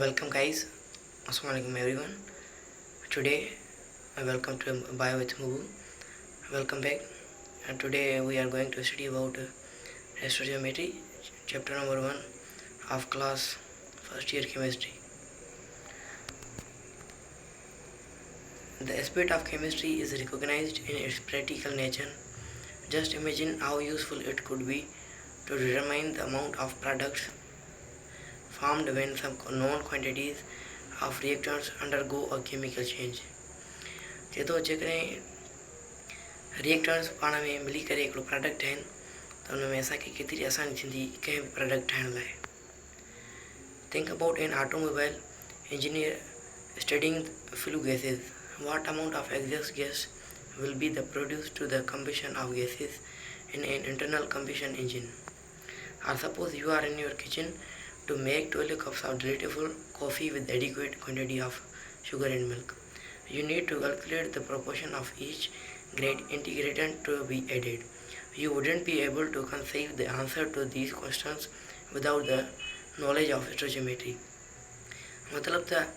Welcome guys, Assalamualaikum everyone. Today I welcome to Bio with Muboo. Welcome back. And today we are going to study about STOICHOMETRY, chapter number 1 of class first year chemistry. The aspect of chemistry is recognized in its practical nature. Just imagine how useful it could be to determine the amount of products formed when some known quantities of reactants undergo a chemical change. जेतो जेकॾहिं reactors पाण में मिली करे हिकिड़ो product ठाहिनि त हुन में असांखे केतिरी आसानी थींदी कंहिं बि प्रोडक्ट ठाहिण लाइ. Think about an automobile engineer studying flue gases. What amount of exhaust gas will be produced to the combustion of gases in an internal combustion engine? Or suppose you are in your kitchen to make 12 cups of delightful coffee with adequate quantity of sugar and milk. You need to calculate the proportion of each great ingredient to be added. You wouldn't be able to conceive the answer to these questions without the knowledge of stoichiometry. मतलब त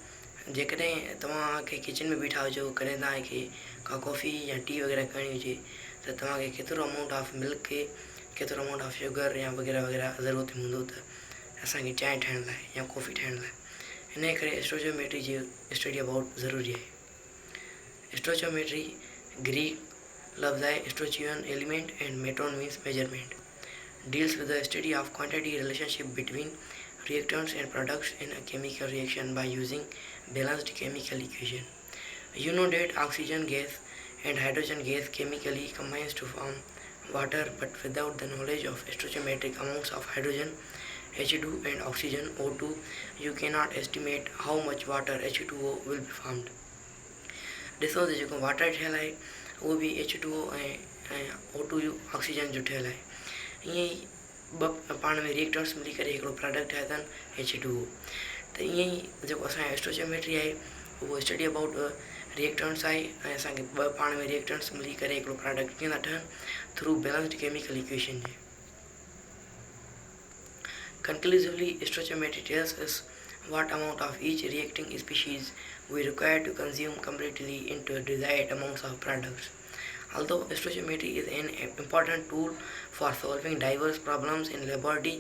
जेकॾहिं तव्हांखे kitchen में बीठा हुजो, कॾहिं तव्हांखे का कॉफ़ी या टी वग़ैरह करणी हुजे त तव्हांखे केतिरो अमाउंट ऑफ मिल्क खे केतिरो अमाउंट ऑफ शुगर या वग़ैरह वग़ैरह ज़रूरत हूंदो त असांखे चांहि ठाहिण लाइ या कॉफ़ी ठाहिण लाइ. हिन करे स्टोइचियोमेट्री जी स्टडी अबाउट ज़रूरी आहे. स्टोइचियोमेट्री ग्रीक लफ्ज़ आहे stoicheion element and metron means measurement. Deals with the study of quantity relationship between reactants and products in a chemical reaction by using balanced chemical equation. You know that oxygen gas and hydrogen gas chemically combines to form water, but without the knowledge of stoichiometric amounts of hydrogen H2 and oxygen O2, you cannot estimate how much water H2O will be formed. ॾिसो त जेको water ठहियलु आहे उहो बि H2O ऐं O2 oxygen जो ठहियलु आहे. ईअं ई ॿ पाण में रिएक्टर्स मिली करे हिकिड़ो प्रोडक्ट ठाहिया अथनि H2O. त ईअं ई जेको असांजो स्टोइचियोमेट्री आहे उहो स्टडी अबाउट रिएक्टर्स आहे ऐं असांखे ॿ पाण में रिएक्टर्स मिली करे हिकिड़ो प्रोडक्ट कीअं था ठहनि through balanced chemical equation J. Conclusively, stoichiometry tells us what amount of each reacting species we require to consume completely into desired amounts of products. Although stoichiometry is an important tool for solving diverse problems in laboratory,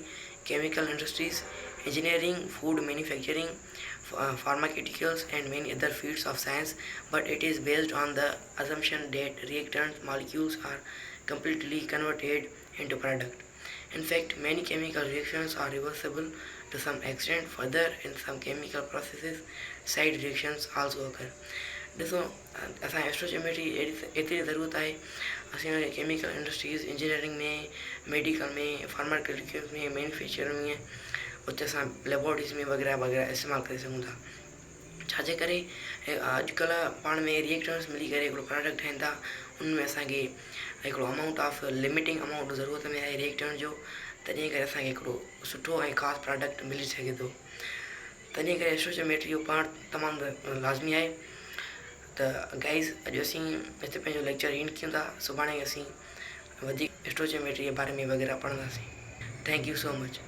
chemical industries, engineering, food manufacturing, pharmaceuticals, and many other fields of science, but it is based on the assumption that reactant molecules are completely converted into product. In fact, many chemical reactions are reversible to some extent. Further, in some chemical processes, side reactions also occur. ॾिसो असांजे stoichiometry एतिरी ज़रूरत आहे असांजे chemical industries, engineering में, medical में, pharmaceuticals में, manufacturing में, उते असां लेबोरेटरीज़ में वग़ैरह वग़ैरह इस्तेमालु करे सघूं था. छाजे करे अॼुकल्ह पाण में रिएक्टर्स मिली करे हिकिड़ो प्रोडक्ट ठाहिनि था. उनमें असांखे हिकिड़ो अमाउंट ऑफ लिमिटिंग अमाउंट ज़रूरत में आहे रिएक्टेंट जो. तॾहिं करे असांखे हिकिड़ो सुठो ऐं ख़ासि प्रोडक्ट मिली सघे थो. तॾहिं करे स्टोइचियोमेट्री जो पाण तमामु लाज़मी आहे. त गाइज़ अॼु असीं हिते पंहिंजो लेक्चर एंड कयूं था. सुभाणे असीं वधीक स्टोइचियोमेट्री जे बारे में वग़ैरह पढ़ंदासीं. Thank you so much.